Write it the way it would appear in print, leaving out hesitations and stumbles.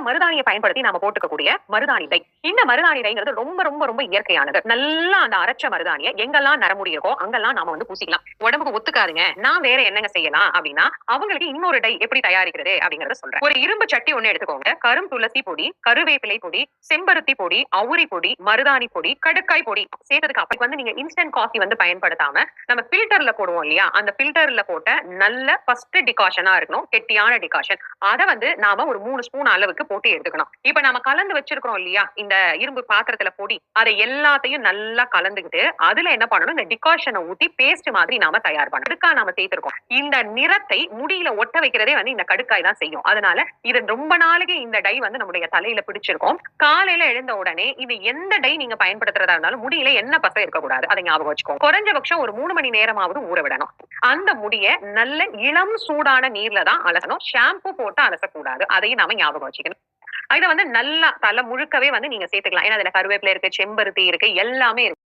மருதாணியை பயன்படுத்தி நாம போட்டுக்கக்கூடிய மருதாணி டை. இந்த மருதாணி டைங்கிறது ரொம்ப ரொம்ப ரொம்ப இயற்கையானது. நல்லா அந்த அரைச்ச மருதாணியை எங்கெல்லாம் நரமுடி இருக்கோ அங்கெல்லாம் நாம வந்து பூசிக்கலாம். உடம்புக்கு ஒத்துக்காதுங்க, நான் வேற என்னங்க செய்யலாம் அப்படின்னா அவங்களுக்கு இன்னொரு டை எப்படி தயாரிக்கிறது அப்படிங்கறத சொல்றேன். ஒரு இரும்பு சட்டி ஒண்ணு எடுத்துக்கோங்க. கரும் துளசி பொடி, கருவேப்பிலை பொடி, செம்பருத்தி பொடி, அவுரி பொடி, மருதாணி பொடி, கடுக்காய் பொடி சேர்த்ததுக்கு அப்புறம் வந்து நீங்க இன்ஸ்டன்ட் காஃபி வந்து பயன்படுத்தாம நம்ம ஃபில்டர்ல போடுவோம் இல்லையா, அந்த ஃபில்டர்ல போட்ட நல்ல ஃபர்ஸ்ட் டிகாஷனா இருக்கணும், கெட்டியான டிகாஷன். அத வந்து நாம ஒரு 3 ஸ்பூன் அளவுக்கு போட்டு எடுத்துக்கணும். இப்ப நாம கலந்து வச்சிருக்கிறோம் இல்லையா இந்த இரும்பு பாத்திரத்துல பொடி, அதை எல்லாத்தையும் நல்லா கலந்துக்கிட்டு அதுல என்ன பண்ணணும், இந்த டிகாஷனை ஊத்தி பேஸ்ட் மாதிரி நாம தயார் பண்ணணும். கடுக்காய் நாம சேர்த்திருக்கோம். இந்த நிறத்தை முடியில ஒட்ட வைக்கிறதே வந்து இந்த கடுக்காய் தான் செய்யும். அதனால இது ரொம்ப நாளைக்கு இந்த டை வந்து நம்முடைய தலையில பிடிச்சிருக்கும். காலையில எழுந்த உடனே இது எந்த டை நீங்க பயன்படுத்துறதா இருந்தாலும் முடியில என்ன பசை இருக்கக்கூடாது, அதை ஞாபகம் வச்சுக்கோங்க. குறைஞ்சபட்சம் ஒரு 3 மணி நேரமாவது ஊற விடணும். அந்த முடிய நல்ல இளம் சூடான நீர்ல தான் அலசணும். ஷாம்பு போட்டு அலசக்கூடாது. அதையும் நாம ஞாபகம் வச்சுக்கணும். இதை வந்து நல்லா தலை முழுக்கவே வந்து நீங்க சேர்த்துக்கலாம். ஏன்னா அதுல கருவேப்பிலை இருக்கு, செம்பருத்தி இருக்கு, எல்லாமே இருக்கு.